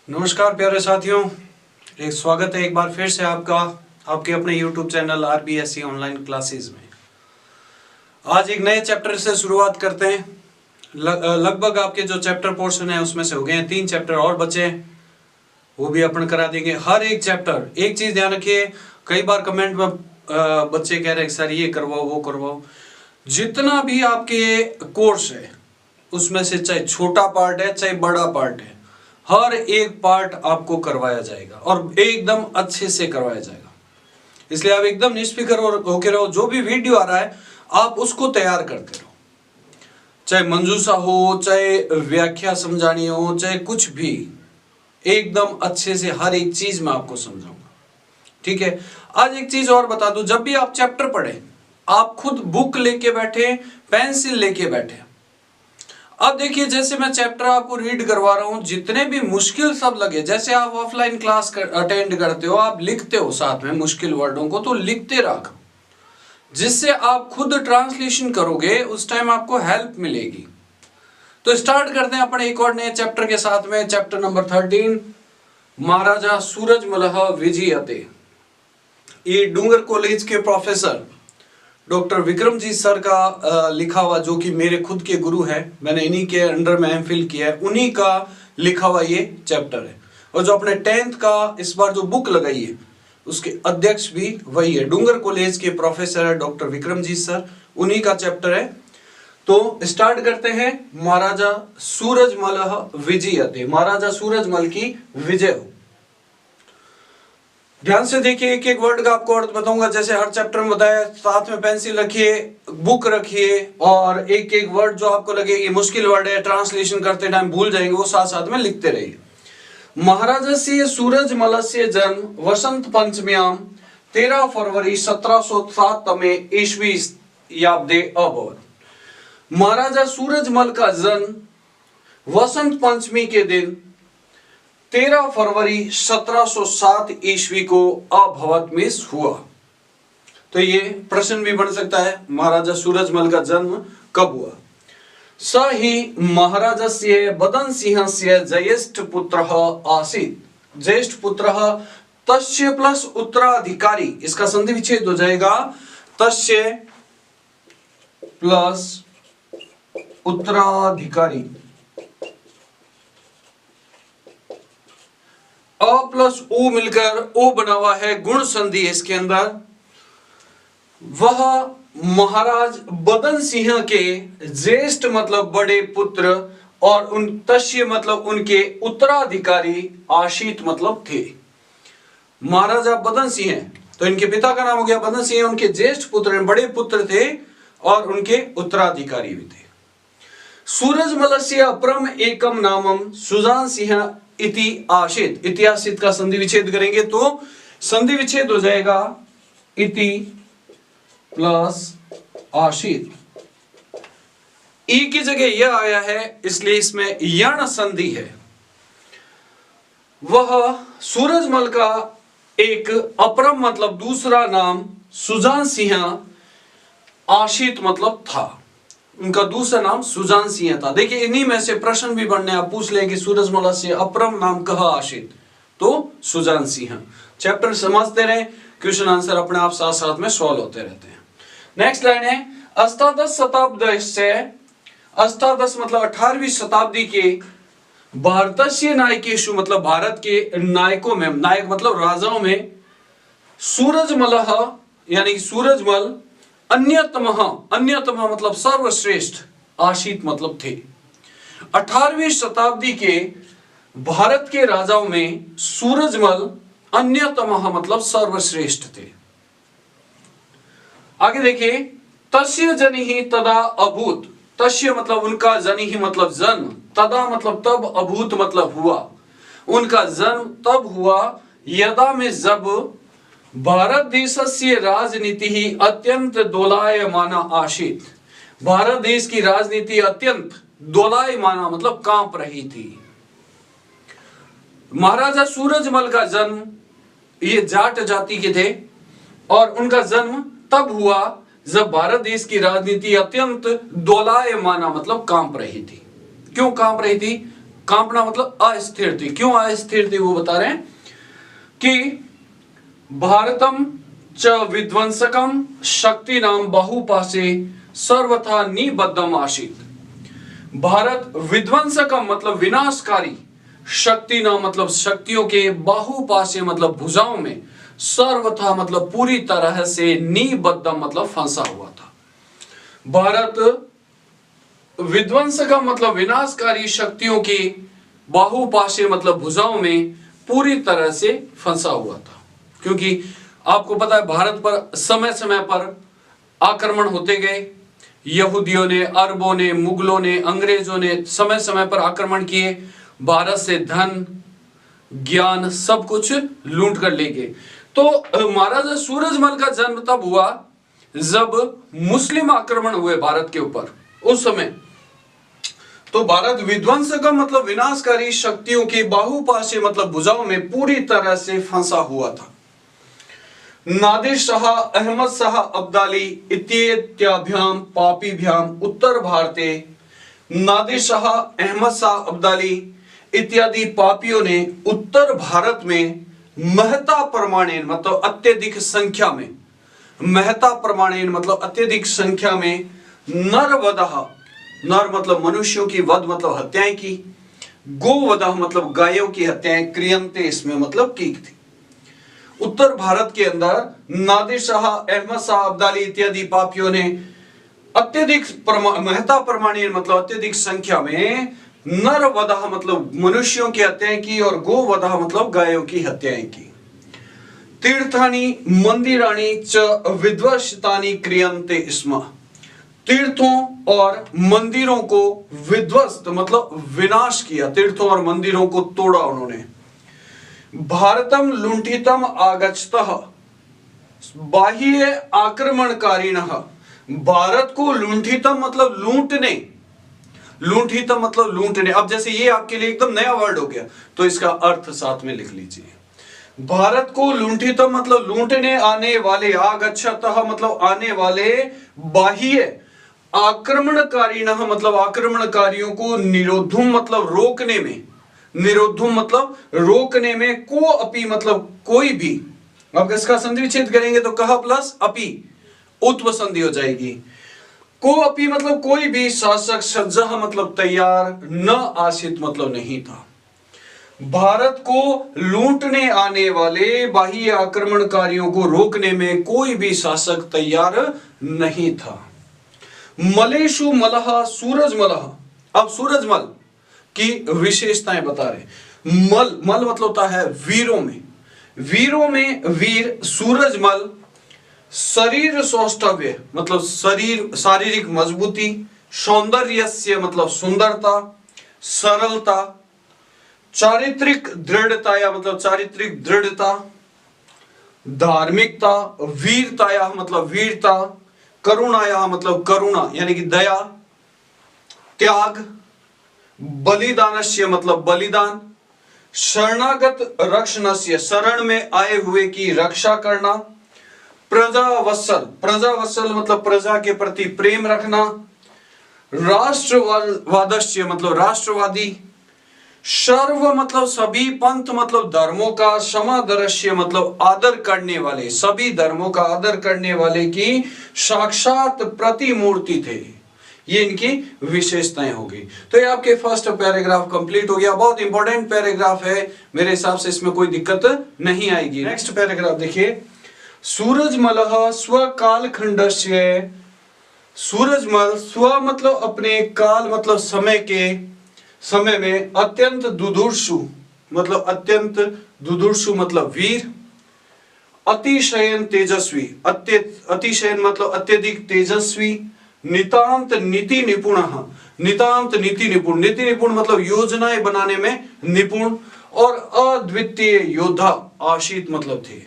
नमस्कार प्यारे साथियों, एक स्वागत है एक बार फिर से आपका आपके अपने YouTube channel RBSE online classes में। आज एक नए चैप्टर से शुरुआत करते हैं। लगभग आपके जो चैप्टर पोर्शन है उसमें से हो गए हैं, 3 चैप्टर और बचे हैं, वो भी अपन करा देंगे। हर एक चैप्टर, एक चीज ध्यान रखिए, कई बार कमेंट में बच्चे कह रहे हैं सर ये करवाओ वो करवाओ। जितना भी आपके कोर्स है उसमें से चाहे छोटा पार्ट है चाहे बड़ा पार्ट है, हर एक पार्ट आपको करवाया जाएगा और एकदम अच्छे से करवाया जाएगा। इसलिए आप एकदम निष्फिक्र होके रहो। जो भी वीडियो आ रहा है आप उसको तैयार करते रहो, चाहे मंजूसा हो, चाहे व्याख्या समझानी हो, चाहे कुछ भी, एकदम अच्छे से हर एक चीज मैं आपको समझाऊंगा। ठीक है। आज एक चीज और बता दूं, जब भी आप चैप्टर पढ़े आप खुद बुक लेके बैठे, पेंसिल लेके बैठे। अब देखिए, जैसे मैं चैप्टर आपको रीड करवा रहा हूं, जितने भी मुश्किल शब्द लगे, जैसे आप ऑफलाइन क्लास अटेंड करते हो, आप लिखते हो साथ में मुश्किल वर्डों को, तो लिखते रखो, जिससे आप खुद ट्रांसलेशन करोगे उस टाइम आपको हेल्प मिलेगी। तो स्टार्ट करते हैं अपने एक और नए चैप्टर के साथ में, चैप्टर नंबर 13, महाराजा सूरजमल विजयते। ये डूंगर कॉलेज के प्रोफेसर डॉक्टर विक्रमजीत सर का लिखा हुआ, जो कि मेरे खुद के गुरु हैं, मैंने इन्हीं के अंडर में एमफिल किया है, उन्हीं का लिखा हुआ ये चैप्टर है। और जो अपने 10th का इस बार जो बुक लगाई है उसके अध्यक्ष भी वही है, डूंगर कॉलेज के प्रोफेसर है डॉक्टर विक्रमजीत सर, उन्हीं का चैप्टर है। तो स्टार्ट करते हैं। महाराजा सूरजमल विजयते, महाराजा सूरजमल की विजय हो। ध्यान से देखिए, एक एक वर्ड का आपको अर्थ बताऊंगा, जैसे हर चैप्टर में बताया। साथ में पेंसिल रखिए, बुक रखिए, और एक एक वर्ड जो आपको लगे ये मुश्किल वर्ड है, ट्रांसलेशन करते टाइम भूल जाएंगे, वो साथ साथ में लिखते रहिए। महाराजस्य सूरजमलस्य जन्म वसंत पंचम्याम 13 फरवरी 1707 तमे ईस्वी याब्दे अभवत। महाराजा सूरजमल का जन्म वसंत पंचमी के दिन 13 फरवरी 1707 ईस्वी को अभवत में हुआ। तो ये प्रश्न भी बन सकता है, महाराजा सूरजमल का जन्म कब हुआ। स ही महाराजस्य बदन सिंहस्य ज्येष्ठ पुत्रः आसीत्। ज्येष्ठ पुत्रः तस्य प्लस उत्तराधिकारी, इसका संधि विच्छेद हो जाएगा, तस्य प्लस उत्तराधिकारी। अ प्लस उ मिलकर ओ बना हुआ है, गुण संधि इसके अंदर। वह महाराज बदन सिंह के ज्येष्ठ मतलब बड़े पुत्र, और उन तस्य मतलब उनके उत्तराधिकारी, आशित मतलब थे। महाराजा बदन सिंह, तो इनके पिता का नाम हो गया बदन सिंह, उनके ज्येष्ठ पुत्र बड़े पुत्र थे और उनके उत्तराधिकारी भी थे। सूरजमलस्य अपरम एकम नामम सुजान सिंह इति आशित। इतिहासित का संधि विच्छेद करेंगे तो संधि विच्छेद हो जाएगा इति प्लस आशित। ई की जगह यह आया है, इसलिए इसमें यण संधि है। वह सूरजमल का एक अपरम मतलब दूसरा नाम सुजान सिंह, आशित मतलब था, उनका दूसरा नाम सुजान सिंह था। देखिए, इन्हीं में से प्रश्न भी बनने, आप पूछ लें कि सूरजमल से अपरम नाम कहा आशित, तो सुजान सिंह। चैप्टर समझते रहे, क्वेश्चन आंसर अपने आप साथ साथ में सॉल्व होते रहते हैं। नेक्स्ट लाइन है, अष्टादश शताब्दी से, अष्टादश मतलब 18वीं शताब्दी के, भारतीय नायकेशु मतलब भारत के नायकों में, नायक मतलब राजाओं में, सूरजमल यानी सूरजमल अन्यतम, अन्यतम मतलब सर्वश्रेष्ठ, आशित मतलब थे। 18वीं शताब्दी के भारत के राजाओं में सूरजमल अन्यतम मतलब सर्वश्रेष्ठ थे। आगे देखिए, तस्य जनिहि तदा अभूत। तस्य मतलब उनका, जनिहि मतलब जन्म, तदा मतलब तब, अभूत मतलब हुआ। उनका जन्म तब हुआ यदा में जब भारत देशस्य राजनीति ही अत्यंत दोलायमाना आशित। भारत देश की राजनीति अत्यंत दोलायमाना मतलब कांप रही थी। महाराजा सूरजमल का जन्म, ये जाट जाति के थे, और उनका जन्म तब हुआ जब भारत देश की राजनीति अत्यंत दोलायमाना मतलब कांप रही थी। क्यों कांप रही थी? कांपना मतलब अस्थिर थी। क्यों अस्थिर थी वो बता रहे हैं कि भारतम च विध्वंसकम शक्ति नाम बहुपाशे सर्वथा निबद्धम आसीत। भारत विध्वंसकम मतलब विनाशकारी, शक्ति नाम मतलब शक्तियों के, बाहुपाशे मतलब भुजाओं में, सर्वथा मतलब पूरी तरह से, निबद्धम मतलब फंसा हुआ था। भारत विध्वंसकम मतलब विनाशकारी शक्तियों की, बाहुपाशे मतलब भुजाओं में पूरी तरह से फंसा हुआ था। क्योंकि आपको पता है भारत पर समय समय पर आक्रमण होते गए। यहूदियों ने, अरबों ने, मुगलों ने, अंग्रेजों ने समय समय पर आक्रमण किए, भारत से धन, ज्ञान सब कुछ लूट कर ले गए। तो महाराजा सूरजमल का जन्म तब हुआ जब मुस्लिम आक्रमण हुए भारत के ऊपर उस समय। तो भारत विध्वंसक मतलब विनाशकारी शक्तियों की, बाहुपाशे मतलब भुजाओं में पूरी तरह से फंसा हुआ था। नादिर शाह, अहमद शाह अब्दाली इत्याभ्याम पापीभ्याम उत्तर भारते, नादिर शाह, अहमद शाह अब्दाली इत्यादि पापियों ने उत्तर भारत में महता प्रमाणेन मतलब अत्यधिक संख्या में, महता प्रमाणेन मतलब अत्यधिक संख्या में, नरवधः, नर मतलब मनुष्यों की, वध मतलब हत्याएं की, गोवधः मतलब गायों की हत्याएं, क्रियंते इसमें मतलब की थी। उत्तर भारत के अंदर नादिर शाह, अहमद शाह अब्दाली इत्यादि पापियों ने अत्यधिक महता प्रमाणेन मतलब अत्यधिक संख्या में, नरवधः मतलब मनुष्यों की हत्याएं की, और गोवधः मतलब गायों की हत्याएं की। तीर्थानि मंदिराणि च विध्वस्तानि क्रियन्ते स्म, तीर्थों और मंदिरों को विध्वस्त मतलब विनाश किया, तीर्थों और मंदिरों को तोड़ा उन्होंने। भारतम लुंठितम आगच्छतः, बाह्य आक्रमणकारिणः, भारत को लुंठितम मतलब लूटने, लुंठितम मतलब लूटने। अब जैसे ये आपके लिए एकदम नया वर्ड हो गया तो इसका अर्थ साथ में लिख लीजिए। भारत को लुंठितम मतलब लूटने आने वाले, आगच्छतः मतलब आने वाले, बाह्य आक्रमणकारिणः मतलब आक्रमणकारियों को, निरोधुम मतलब रोकने में, निरोधुम मतलब रोकने में, को अपि मतलब कोई भी। अब इसका संधि विच्छेद करेंगे तो कहा प्लस अपि, उत्व संधि हो जाएगी। को अपि मतलब कोई भी, शासक सज्जह मतलब तैयार, न आसित मतलब नहीं था। भारत को लूटने आने वाले बाह्य आक्रमणकारियों को रोकने में कोई भी शासक तैयार नहीं था। मलेशु मलह सूरजमलः, अब सूरजमल की विशेषताएं बता रहे। मल, मल मतलब होता है वीरों में, वीरों में वीर सूरजमल, शरीर सौष्ठव्य मतलब शरीर, शारीरिक मजबूती, सौंदर्यस्य मतलब सुंदरता, सरलता, चारित्रिक दृढ़ताया मतलब चारित्रिक दृढ़ता, धार्मिकता, वीरताया मतलब वीरता, करुणाया मतलब करुणा यानी कि दया, त्याग, बलिदानस्य मतलब बलिदान, शरणागत रक्षणस्य शरण में आए हुए की रक्षा करना, प्रजावत्सल, प्रजावत्सल मतलब प्रजा के प्रति प्रेम रखना, राष्ट्रवादस्य मतलब राष्ट्रवादी, सर्व मतलब सभी, पंथ मतलब धर्मों का, समादर्श्य मतलब आदर करने वाले, सभी धर्मों का आदर करने वाले की साक्षात प्रतिमूर्ति थे। ये इनकी विशेषताएं होगी। तो ये आपके फर्स्ट पैराग्राफ कंप्लीट हो गया। बहुत इंपॉर्टेंट पैराग्राफ है, मेरे हिसाब से इसमें कोई दिक्कत नहीं आएगी। नेक्स्ट पैराग्राफ देखिए। सूरजमलः स्वकालखंडस्य, सूरजमल स्व मतलब अपने, काल मतलब समय के, समय में, अत्यंत दुदुर्षु मतलब अत्यंत, दुदुर्षु मतलब वीर, अतिशयन तेजस्वी, अतिशयन मतलब अत्यधिक तेजस्वी, नितांत नीति निपुण, नितांत नीति निपुण, नीति निपुण मतलब योजनाएं बनाने में निपुण, और अद्वितीय योद्धा आशीत मतलब थे।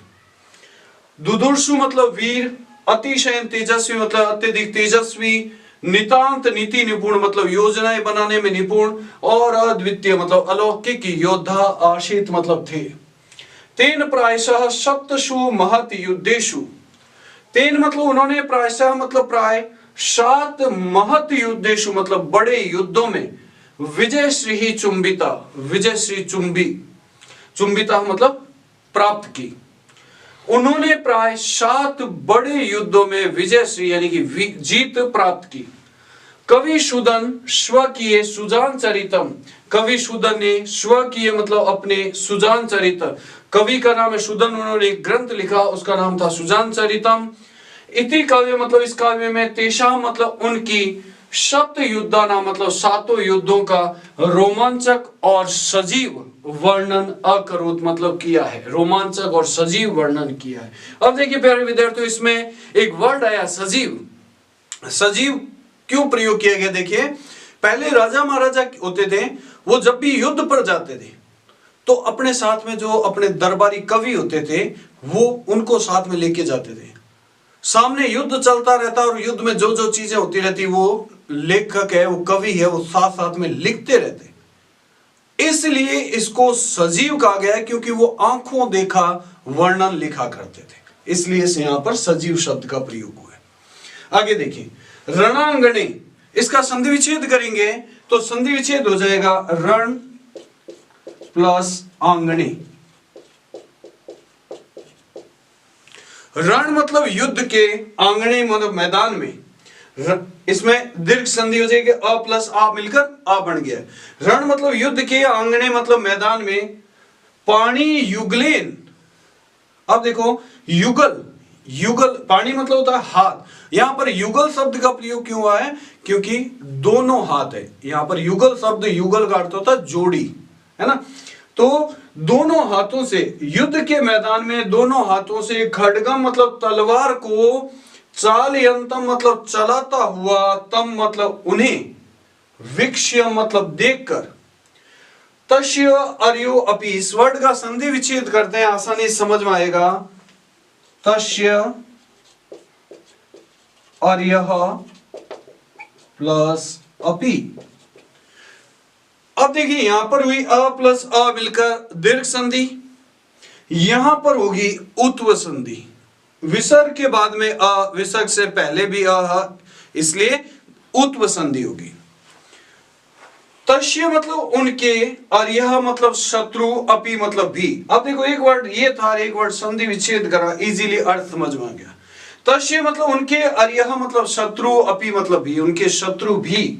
दुदुर्षु मतलब वीर, अतिशयन तेजस्वी मतलब अत्यधिक तेजस्वी, नितांत नीति निपुण मतलब योजनाएं बनाने में निपुण, और अद्वितीय मतलब अलौकिक योद्धा आशीत मतलब थे। तेन प्रायशः सप्तसु महत युद्धेषु, तेन मतलब उन्होंने, प्रायशः मतलब प्राय, 7 महत युद्धेषु मतलब बड़े युद्धों में, विजयश्री चुंबिता, विजयश्री चुंबिता मतलब प्राप्त की। उन्होंने प्राय 7 बड़े युद्धों में विजयश्री यानी कि जीत प्राप्त की। कविशुदन स्वकीय सुजान चरितम, कविशुदन ने स्वकीय मतलब अपने सुजान चरित, कवि का नाम है शुदन, उन्होंने एक ग्रंथ लिखा उसका नाम था सुजान चरितम। इति काव्य मतलब इस काव्य में तेषाम मतलब उनकी, सप्त युद्धाना मतलब 7 युद्धों का रोमांचक और सजीव वर्णन अकरोत मतलब किया है, रोमांचक और सजीव वर्णन किया है। अब देखिए प्यारे विद्यार्थियों, इसमें एक वर्ड आया सजीव। सजीव क्यों प्रयोग किया गया? देखिए, पहले राजा महाराजा होते थे, वो जब भी युद्ध पर जाते थे तो अपने साथ में जो अपने दरबारी कवि होते थे वो उनको साथ में लेके जाते थे। सामने युद्ध चलता रहता और युद्ध में जो जो चीजें होती रहती वो लेखक है, वो कवि है, वो साथ साथ में लिखते रहते। इसलिए इसको सजीव कहा गया है क्योंकि वो आंखों देखा वर्णन लिखा करते थे, इसलिए इसे यहां पर सजीव शब्द का प्रयोग हुआ है। आगे देखिए, रणांगणे, इसका संधि विच्छेद करेंगे तो संधि विच्छेद हो जाएगा रण प्लस आंगणे। रण मतलब युद्ध के, आंगणे मतलब मैदान में, इसमें दीर्घ संधि हो जाएगी, अ प्लस आ मिलकर आ बन गया। रण मतलब युद्ध के, आंगणे मतलब मैदान में, पाणी युगलेन। अब देखो युगल, युगल पाणी मतलब होता है हाथ, यहां पर युगल शब्द का प्रयोग क्यों हुआ है? क्योंकि दोनों हाथ है, यहां पर युगल शब्द, युगल का अर्थ होता है जोड़ी, है ना। तो दोनों हाथों से, युद्ध के मैदान में दोनों हाथों से, खड्गम मतलब तलवार को, चालयंतम मतलब चलाता हुआ, तम मतलब उन्हें, वीक्ष्य मतलब देखकर, तस्य अर्यो अपि, इस वर्ड का संधि विच्छेद करते हैं, आसानी समझ में आएगा। तस्य अर्यः प्लस अपि। अब देखिए यहां पर हुई अ प्लस अ मिलकर दीर्घ संधि, यहां पर होगी उत्व संधि, विसर्ग के बाद में अ, विसर्ग से पहले भी अ, इसलिए उत्व संधि होगी। तस्य मतलब उनके, और यह मतलब शत्रु, अपि मतलब भी। अब देखो एक वर्ड ये था, एक वर्ड संधि विच्छेद करा, इजीली अर्थ समझ में आ गया। तस्य मतलब उनके, और यह मतलब शत्रु, अपि मतलब भी, उनके शत्रु भी,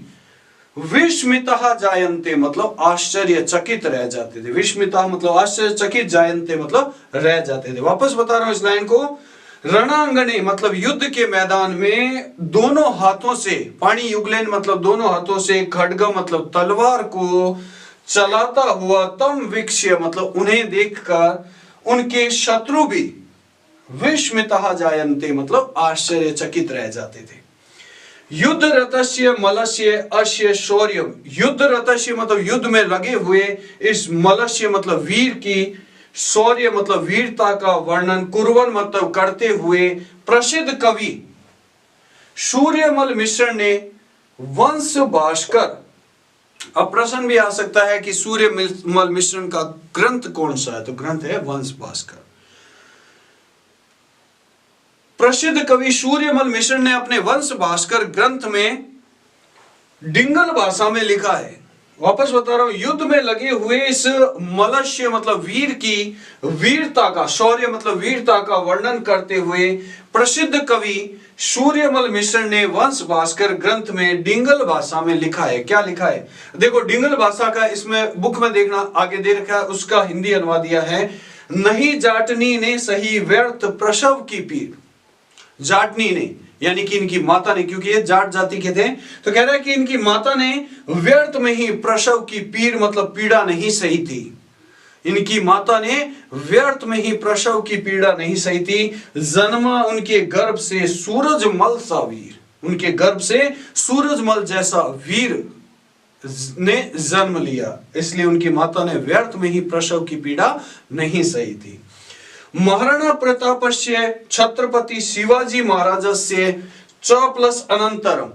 विस्मितः जायन्ते मतलब आश्चर्यचकित रह जाते थे, विस्मितः मतलब आश्चर्यचकित, जायन्ते मतलब रह जाते थे। वापस बता रहा हूं इस लाइन को, रणांगणे मतलब युद्ध के मैदान में दोनों हाथों से, पाणी युगलेन मतलब दोनों हाथों से, खड्ग मतलब तलवार को चलाता हुआ, तम वीक्ष्य मतलब उन्हें देखकर, उनके शत्रु भी, विस्मितः जायन्ते मतलब आश्चर्यचकित रह जाते थे। युद्ध रतस्य मलस्य अस्य शौर्यम, युद्ध रतस्य मतलब युद्ध में लगे हुए, इस मलस्य मतलब वीर की, शौर्य मतलब वीरता का वर्णन, कुर्वन मतलब करते हुए, प्रसिद्ध कवि सूर्यमल मिश्र ने वंश भास्कर। अब प्रश्न भी आ सकता है कि सूर्यमल मिश्र का ग्रंथ कौन सा है? तो ग्रंथ है वंश भास्कर। प्रसिद्ध कवि सूर्यमल मिश्र ने अपने वंश भास्कर ग्रंथ में डिंगल भाषा में लिखा है। वापस बता रहा हूं, युद्ध में लगे हुए इस मलस्य मतलब वीर की वीरता का, शौर्य मतलब वीरता का वर्णन करते हुए प्रसिद्ध कवि सूर्यमल मिश्र ने वंश भास्कर ग्रंथ में डिंगल भाषा में लिखा है। क्या लिखा है? देखो डिंगल भाषा का इसमें बुक में देखना आगे दे रखा है, उसका हिंदी अनुवाद दिया है, नहीं जाटनी ने सही व्यर्थ प्रसव की पीड़। जाटनी ने यानी कि इनकी माता ने, क्योंकि ये जाट जाति के थे, तो कह रहा है कि इनकी माता ने व्यर्थ में ही प्रसव की पीड़ मतलब पीड़ा नहीं सही थी। इनकी माता ने व्यर्थ में ही प्रसव की पीड़ा नहीं सही थी। जन्मा उनके गर्भ से सूरजमल सा वीर, उनके गर्भ से सूरजमल जैसा वीर ने जन्म लिया, इसलिए उनकी माता ने व्यर्थ में ही प्रसव की पीड़ा नहीं सही थी। महाराणा प्रतापस्य छत्रपति शिवाजी महाराजस्य च प्लस अनंतरम,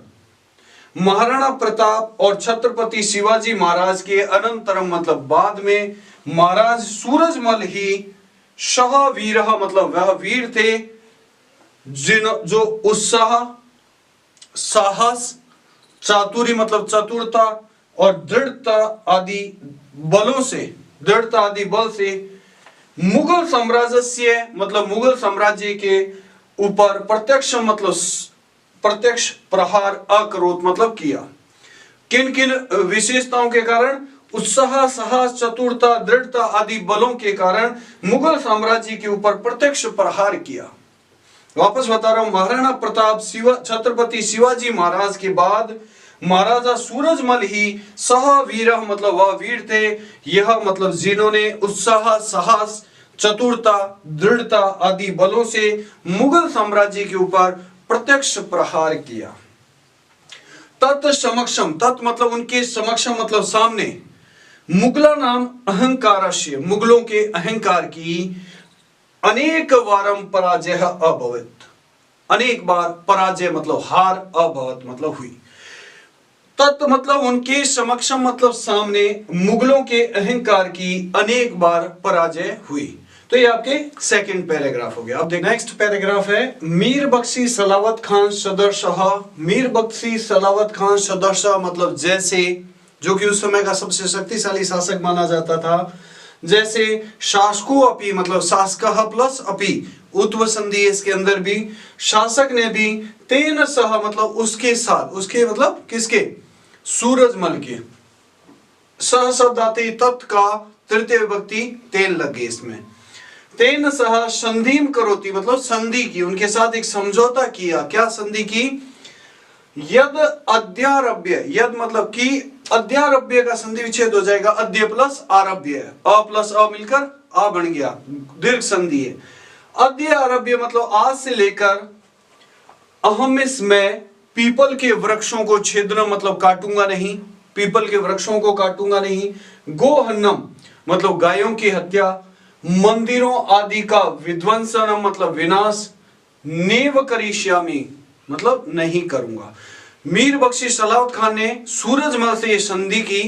महाराणा प्रताप और छत्रपति शिवाजी महाराज के अनंतरम मतलब बाद में, महाराज सूरजमल ही सह वीर मतलब वह वीर थे जो उत्साह, साहस, चातुरी मतलब चतुरता, और दृढ़ता आदि बलों से, दृढ़ता आदि बल से मुगल साम्राज्य मतलब मुगल साम्राज्य के ऊपर प्रत्यक्ष मतलब प्रत्यक्ष प्रहार अकरोत मतलब किया। किन किन विशेषताओं के कारण? उत्साह, साहस, चतुरता, दृढ़ता आदि बलों के कारण मुगल साम्राज्य के ऊपर प्रत्यक्ष प्रहार किया। वापस बता रहा हूं, महाराणा प्रताप छत्रपति शिवाजी महाराज के बाद महाराजा सूरजमल ही सह वीर मतलब वह वीर थे, यह मतलब जिन्होंने उत्साह, साहस, चतुरता, दृढ़ता आदि बलों से मुगल साम्राज्य के ऊपर प्रत्यक्ष प्रहार किया। तत्समक्षम, तत् मतलब उनके समक्षम मतलब सामने, मुगला नाम अहंकारस्य, मुगलों के अहंकार की अनेक वारम पराजय अभवत, अनेक बार पराजय मतलब हार, अभवत मतलब हुई। तत् मतलब उनके समक्षम मतलब सामने, मुगलों के अहंकार की अनेक बार पराजय हुई। तो ये आपके सेकंड पैराग्राफ हो गया। अब देखिए नेक्स्ट पैराग्राफ है मीर बख्शी सलावत खान सदरशाह। मीर बख्शी सलावत खान सदरशाह मतलब जैसे, जो कि उस समय का सबसे शक्तिशाली शासक माना जाता था। जैसे शासको अपी मतलब शासकः प्लस अपी, उत्व संधि इसके अंदर भी, शासक ने भी, तेन सह मतलब उसके साथ, उसके मतलब किसके? सूरजमल के। सह शब्द आते ही तत् का तृतीय विभक्ति तेन लग गई इसमें। तेन सह संधिम करोति मतलब संधि की, उनके साथ एक समझौता किया। क्या संधि की? यद अद्यारभ्य, यद मतलब कि अद्यारभ्य का संधि विच्छेद हो जाएगा, अद्य प्लस आरभ्य, अ प्लस अ मिलकर आ बन गया, दीर्घ संधि है। अद्य आरभ्य मतलब आज से लेकर, अहम इसमें पीपल के वृक्षों को छेदना मतलब काटूंगा नहीं, पीपल के वृक्षों को काटूंगा नहीं। गोहन्नम मतलब गायों की हत्या, मंदिरों आदि का विध्वंसनम मतलब विनाश, नेव करिष्यामि मतलब नहीं करूंगा। मीर बख्शी सलावत खान ने सूरजमल से यह संधि की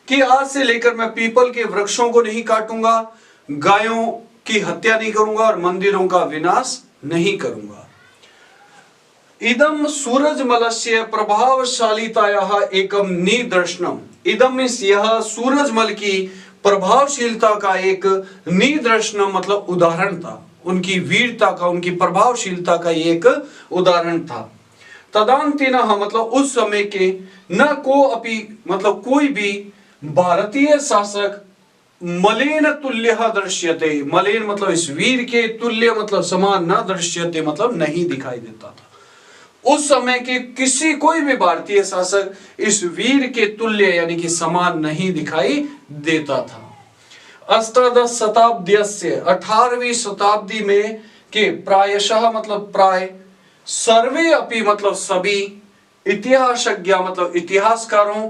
कि आज से लेकर मैं पीपल के वृक्षों को नहीं काटूंगा, गायों की हत्या नहीं करूंगा और मंदिरों का विनाश नहीं करूंगा। इदम सूरजमलस्य प्रभावशालीतायाः एकम निदर्शनम, इदम मीन्स यह सूरजमल की प्रभावशीलता का एक निदर्शनम मतलब उदाहरण था, उनकी वीरता का, उनकी प्रभावशीलता का एक उदाहरण था। तदान्तिनः मतलब उस समय के, न को अपि मतलब कोई भी भारतीय शासक मलेन तुल्य दृश्यते, मलेन मतलब इस वीर के, तुल्य मतलब समान, न दृश्यते मतलब नहीं दिखाई देता था। उस समय के किसी कोई भी भारतीय शासक इस वीर के तुल्य यानी कि समान नहीं दिखाई देता था। अष्टादश शताब्दीस्य 18वीं शताब्दी में के प्रायशः मतलब प्राय, सर्वे अपि मतलब सभी, इतिहासज्ञ मतलब इतिहासकारों,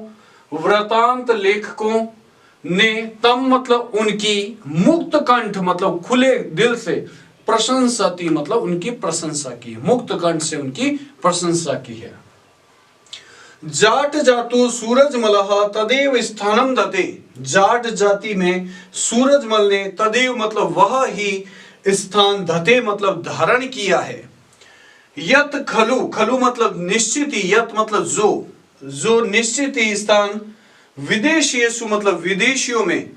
वृतांत लेखकों ने तम मतलब उनकी, मुक्त कंठ मतलब खुले दिल से, प्रशंसती मतलब उनकी प्रशंसा की, मुक्त कंठ से उनकी प्रशंसा की है। जाट जातु सूरजमलः तदेव स्थानम दते, जाट जाति में सूरजमल ने तदेव मतलब वह ही स्थान, दते मतलब धारण किया है। यत खलु, खलु मतलब निश्चित ही, यत मतलब जो निश्चित ही स्थान, विदेशीयसु मतलब विदेशियों में,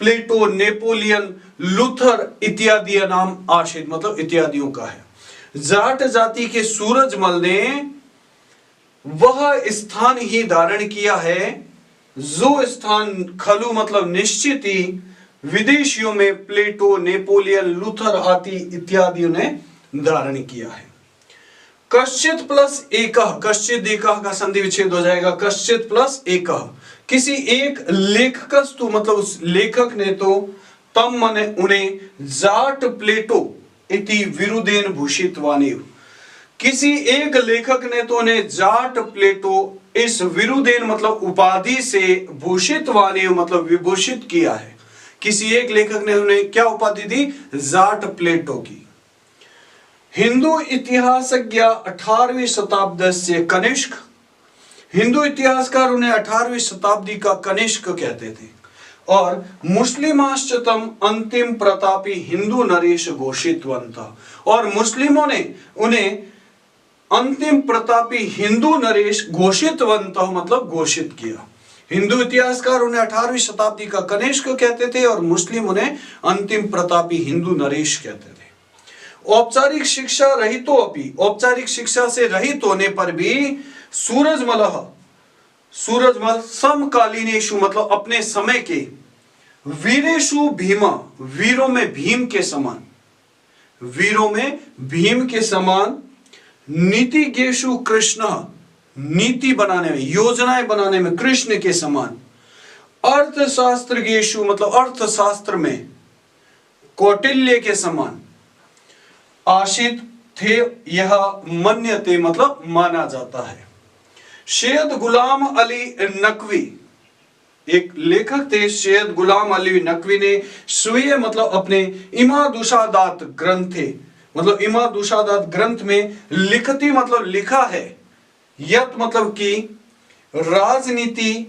प्लेटो, नेपोलियन, लूथर इत्यादि नाम आश्रित मतलब इत्यादियों का है। जाट जाति के सूरजमल ने वह स्थान ही धारण किया है, जो स्थान खलु मतलब निश्चित ही, विदेशियों में प्लेटो, नेपोलियन, लूथर आदि इत्यादियों ने धारण किया है। कश्चित प्लस एक, कश्चित एक का संधि विच्छेद हो जाएगा, कश्चित प्लस एक, किसी एक लेखकस्तु मतलब उस लेखक ने तो, तम मने उन्हें, जाट प्लेटो इति विरुदेन भूषितवानेव, किसी एक लेखक ने तो उन्हें जाट प्लेटो इस विरुदेन मतलब उपाधि से, भूषितवानेव मतलब विभूषित किया है। किसी एक लेखक ने उन्हें क्या उपाधि दी? जाट प्लेटो की। हिंदू इतिहासज्ञ 18वीं शताब्दी से कनिष्क, हिंदू इतिहासकार उन्हें 18वीं शताब्दी का कनिष्क कहते थे। और मुस्लिमाश्चतम अंतिम प्रतापी हिंदू नरेश घोषितवंता, और मुस्लिमों ने उन्हें अंतिम प्रतापी हिंदू नरेश घोषितवंत मतलब घोषित किया। हिंदू इतिहासकार उन्हें 18वीं शताब्दी का कनिष्क कहते थे और मुस्लिम उन्हें अंतिम प्रतापी हिंदू नरेश कहते थे। औपचारिक शिक्षा रहितो अपि, औपचारिक शिक्षा से रहित होने पर भी सूरजमल समकालीनेषु मतलब अपने समय के वीरेषु भीमा, वीरों में भीम के समान, वीरों में भीम के समान, नीतिज्ञेषु कृष्ण, नीति बनाने में, योजनाएं बनाने में कृष्ण के समान, अर्थशास्त्रज्ञेषु मतलब अर्थशास्त्र में कौटिल्य के समान आशित थे, यह मन्यते मतलब माना जाता है। सैयद गुलाम अली नकवी एक लेखक थे, सैयद गुलाम अली नकवी ने स्वीय मतलब अपने इमादुशादात ग्रंथ थे, मतलब इमादुशादात ग्रंथ में लिखती मतलब लिखा है, यत मतलब कि राजनीति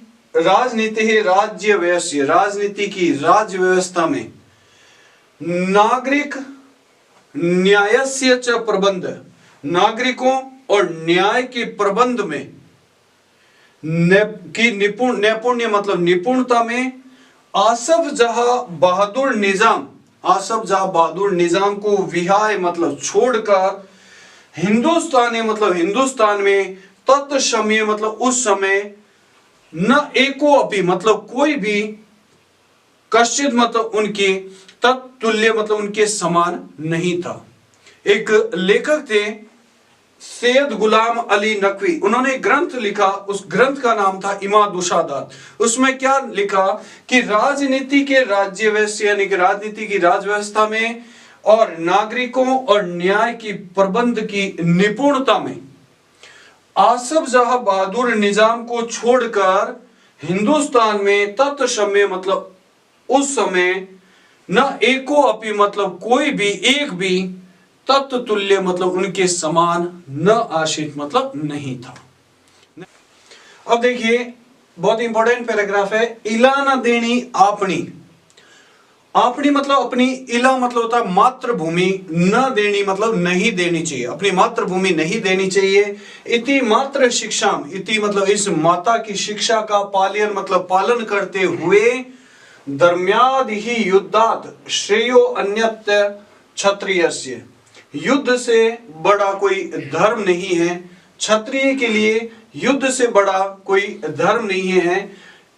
है राज्य व्यवस्था, राजनीति की राज्य व्यवस्था में नागरिक न्यायस्य च प्रबंध, नागरिकों और न्याय के प्रबंध में नैपुण्य मतलब निपुणता में आसफ जहां बहादुर निजाम को विहाय मतलब छोड़कर हिंदुस्तान में तत्समय मतलब उस समय न एको अपि मतलब कोई भी कश्चित मतलब उनके तत्तुल्य मतलब उनके समान नहीं था। एक लेखक थे सैयद गुलाम अली नकवी, उन्होंने एक ग्रंथ लिखा, उस ग्रंथ का नाम था इमादुशादात। उसमें क्या लिखा कि राजनीति के राज्य व्यवस्था यानी कि राजनीति की राज व्यवस्था में और नागरिकों और न्याय की प्रबंध की निपुणता में आसफ जहां बहादुर निजाम को छोड़कर हिंदुस्तान में तत्समय मतलब उस समय न एको अपि मतलब कोई भी एक भी तत्तुल्य मतलब उनके समान न आशित मतलब नहीं था। अब देखिए बहुत इंपॉर्टेंट पैराग्राफ है, इला न देनी आपनी, आपनी मतलब अपनी, इला मतलब होता है मातृभूमि, न देनी मतलब नहीं देनी चाहिए, अपनी मातृभूमि नहीं देनी चाहिए। इति मातृ शिक्षाम, इति मतलब इस माता की शिक्षा का पालन मतलब पालन करते हुए धर्म्यादि ही युद्धात श्रेयो अन्यत्र क्षत्रियस्य, युद्ध से बड़ा कोई धर्म नहीं है, क्षत्रिय के लिए युद्ध से बड़ा कोई धर्म नहीं है।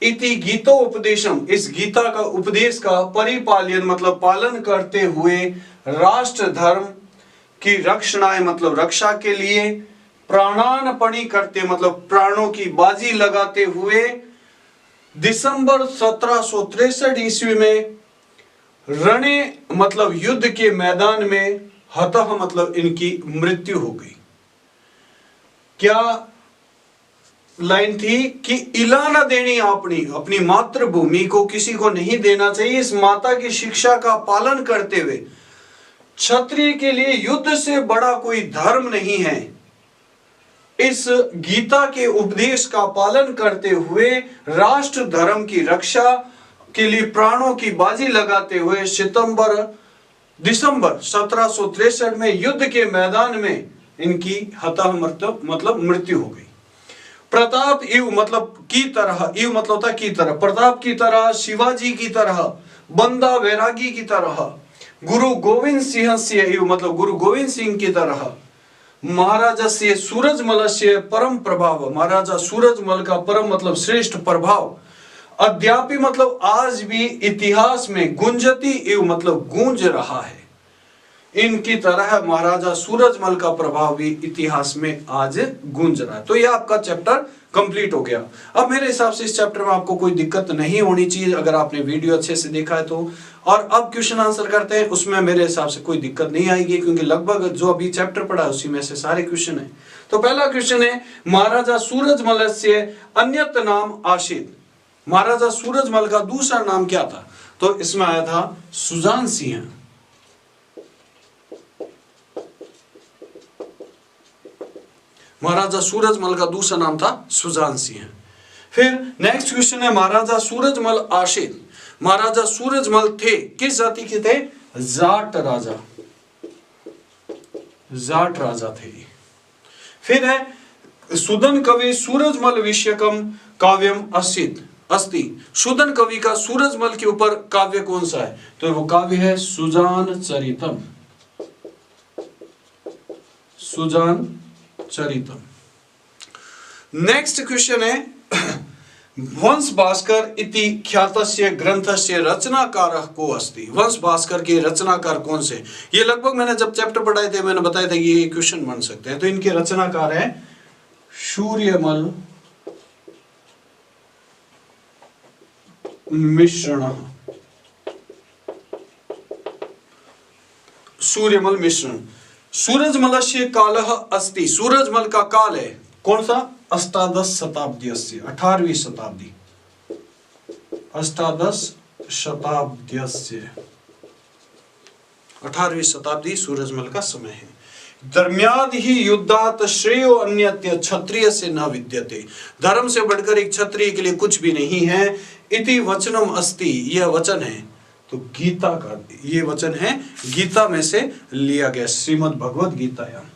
इति गीतो उपदेशम, इस गीता का उपदेश का परिपालन मतलब पालन करते हुए राष्ट्र धर्म की रक्षणाएं मतलब रक्षा के लिए प्राणानपणी करते मतलब प्राणों की बाजी लगाते हुए दिसंबर 1763 ईस्वी में रणे मतलब युद्ध के मैदान में हतः मतलब इनकी मृत्यु हो गई। क्या लाइन थी कि इला न देनी आपनी, अपनी मातृभूमि को किसी को नहीं देना चाहिए, इस माता की शिक्षा का पालन करते हुए क्षत्रिय के लिए युद्ध से बड़ा कोई धर्म नहीं है। इस गीता के उपदेश का पालन करते हुए राष्ट्र धर्म की रक्षा के लिए प्राणों की बाजी लगाते हुए दिसंबर 1763 में युद्ध के मैदान में इनकी हतः मतलब मृत्यु हो गई। प्रताप इव मतलब की तरह, इव मतलब होता की तरह, प्रताप की तरह, शिवाजी की तरह, बंदा वैरागी की तरह, गुरु गोविंद सिंह से इव मतलब गुरु गोविंद सिंह की तरह, महाराजा से सूरजमल से परम प्रभाव, महाराजा सूरजमल का परम मतलब श्रेष्ठ प्रभाव, अद्यापि मतलब आज भी इतिहास में गुंजती एवं मतलब गूंज रहा है। इनकी तरह महाराजा सूरजमल का प्रभाव भी इतिहास में आज गूंज रहा है। तो यह आपका चैप्टर कंप्लीट हो गया। अब मेरे हिसाब से इस चैप्टर में आपको कोई दिक्कत नहीं होनी चाहिए अगर आपने वीडियो अच्छे से देखा है तो। और अब क्वेश्चन आंसर करते हैं, उसमें मेरे हिसाब से कोई दिक्कत नहीं आएगी क्योंकि लगभग जो अभी चैप्टर पढ़ा है उसी में से सारे क्वेश्चन है। तो पहला क्वेश्चन है, महाराजा सूरजमल से अन्यत्र नाम आशित, महाराजा सूरजमल का दूसरा नाम क्या था? तो इसमें आया था सुजान सिंह। महाराजा सूरजमल का दूसरा नाम था सुजान सिंह। फिर नेक्स्ट क्वेश्चन है, महाराजा सूरजमल आशित, महाराजा सूरजमल थे किस जाति के थे? जाट राजा, जाट राजा थे। फिर है सुदन कवि सूरजमल विषयकम काव्यम असित, अस्ति। शूदन कवि का सूरजमल के ऊपर काव्य कौन सा है? तो वो काव्य है सुजान चरितम। सुजान चरितम। नेक्स्ट क्वेश्चन है वंश भास्कर इति ख्यातस्य ग्रंथस्य रचनाकारः को अस्ति। वंश भास्कर के रचनाकार कौन से? ये लगभग मैंने जब चैप्टर पढ़ाए थे मैंने बताया था कि ये क्वेश्चन बन सकते हैं। तो इनके रचनाकार है सूर्यमल मिश्रण। सूर्यमल मिश्रण। सूरजमलस्य कालः अस्ति। सूरजमल का काल है कौन सा? अष्टादश शताब्दीस्य, 18वीं शताब्दी। अष्टादश शताब्दीस्य, 18वीं शताब्दी सूरजमल का समय है। धर्म्यादि ही युद्धात् श्रेयो अन्यत्र क्षत्रिय से न विद्यते। धर्म से बढ़कर एक क्षत्रिय के लिए कुछ भी नहीं है। इति वचनम अस्ति, यह वचन है। तो गीता का ये वचन है, गीता में से लिया गया। श्रीमद् भगवद गीतायाम,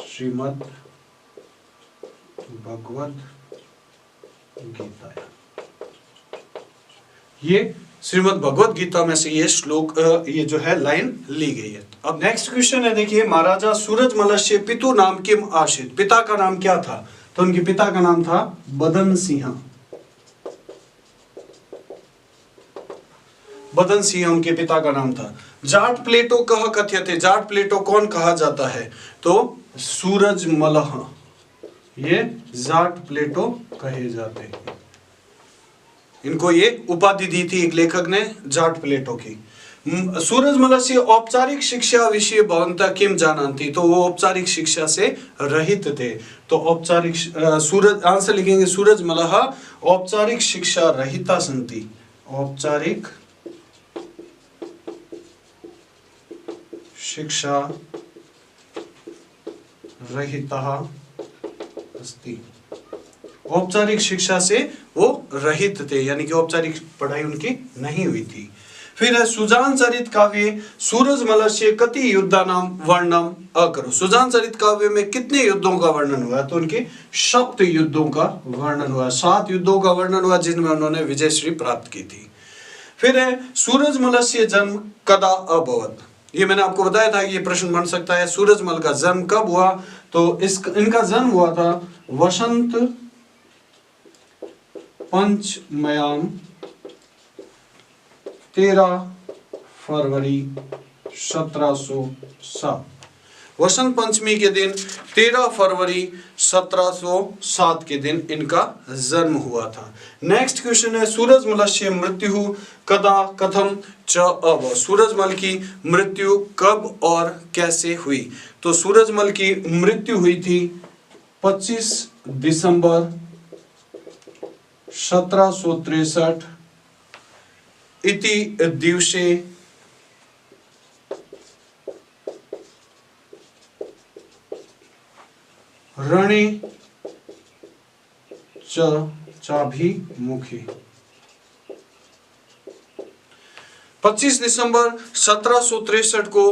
श्रीमद् भगवद गीता, ये श्रीमद् भगवद गीता में से ये श्लोक ये जो है लाइन ली गई है। अब नेक्स्ट क्वेश्चन है, देखिए महाराजा सूरजमलस्य पितु नाम किम आसीत्। पिता का नाम क्या था? तो उनके पिता का नाम था बदन सिंह। बदन सिंह उनके पिता का नाम था। जाट प्लेटो कह कथ्यते। जाट प्लेटो कौन कहा जाता है? तो सूरजमलः, ये जाट प्लेटो कहे जाते हैं। इनको ये उपाधि दी थी एक लेखक ने जाट प्लेटो की। सूरजमलस्य औपचारिक शिक्षा विषय भवन्तः किम जानन्ति। तो वो औपचारिक शिक्षा से रहित थे। तो औपचारिक सूरज आंसर लिखेंगे सूरजमलः औपचारिक शिक्षा रहिता सन्ति। औपचारिक शिक्षा रहितः अस्ति। औपचारिक शिक्षा से वो रहित थे, यानी कि औपचारिक पढ़ाई उनकी नहीं हुई थी। फिर है सुजान चरित काव्य सूरजमलस्य कति युद्धानाम वर्णनम अकरो। सुजान चरित काव्य में कितने युद्धों का वर्णन हुआ? तो उनके 7 युद्धों का वर्णन हुआ। 7 युद्धों का वर्णन हुआ जिनमें उन्होंने विजयश्री प्राप्त की थी। फिर है सूरजमलस्य जन्म कदा अभवत्। ये मैंने आपको बताया था कि ये प्रश्न बन सकता है। सूरजमल का जन्म कब हुआ? तो इनका जन्म हुआ था वसंत पंचमयाम 13 फरवरी 1707। वसंत पंचमी के दिन 13 फरवरी 1707 के दिन इनका जन्म हुआ था। नेक्स्ट क्वेश्चन है सूरजमलस्य मृत्यु कदा कथम च अभवत्। सूरजमल की मृत्यु कब और कैसे हुई? तो सूरजमल की मृत्यु हुई थी 25 दिसंबर 1763 इति दिवसे रणे चाभिमुखे। 25 दिसंबर 1763 को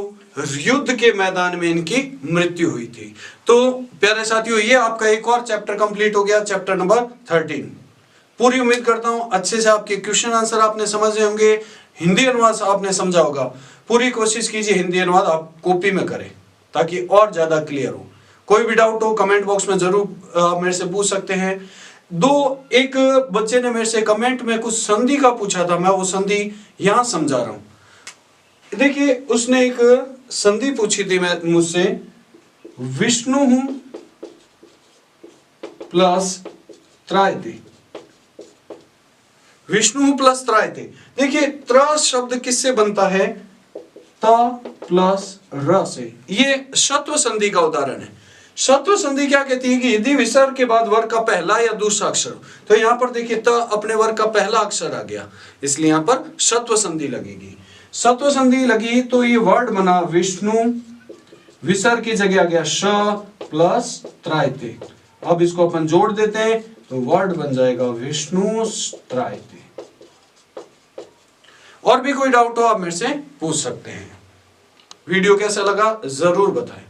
युद्ध के मैदान में इनकी मृत्यु हुई थी। तो प्यारे साथियों, ये आपका एक और चैप्टर कंप्लीट हो गया, चैप्टर नंबर 13। पूरी उम्मीद करता हूं अच्छे से आपके क्वेश्चन आंसर आपने समझे होंगे, हिंदी अनुवाद आपने समझा होगा। पूरी कोशिश कीजिए हिंदी अनुवाद आप कॉपी में करें ताकि और ज्यादा क्लियर हो। कोई भी डाउट हो कमेंट बॉक्स में जरूर मेरे से पूछ सकते हैं। एक बच्चे ने मेरे से कमेंट में कुछ संधि का पूछा था, मैं वो संधि यहां समझा रहा हूं। देखिए उसने एक संधि पूछी थी मैं मुझसे, विष्णु प्लस त्रायते। विष्णु प्लस त्रायते। देखिए त्र शब्द किससे बनता है? त प्लस र से। ये षत्व संधि का उदाहरण है। षत्व संधि क्या कहती है कि यदि विसर्ग के बाद वर्ग का पहला या दूसरा अक्षर, तो यहां पर देखिए त अपने वर्ग का पहला अक्षर आ गया, इसलिए यहां पर षत्व संधि लगेगी। षत्व संधि लगी तो ये वर्ड बना विष्णु, विसर्ग की जगह आ गया श प्लस त्रायते। अब इसको अपन जोड़ देते हैं तो वर्ड बन जाएगा विष्णु त्रायते। और भी कोई डाउट हो आप मेरे से पूछ सकते हैं। वीडियो कैसा लगा जरूर बताएं।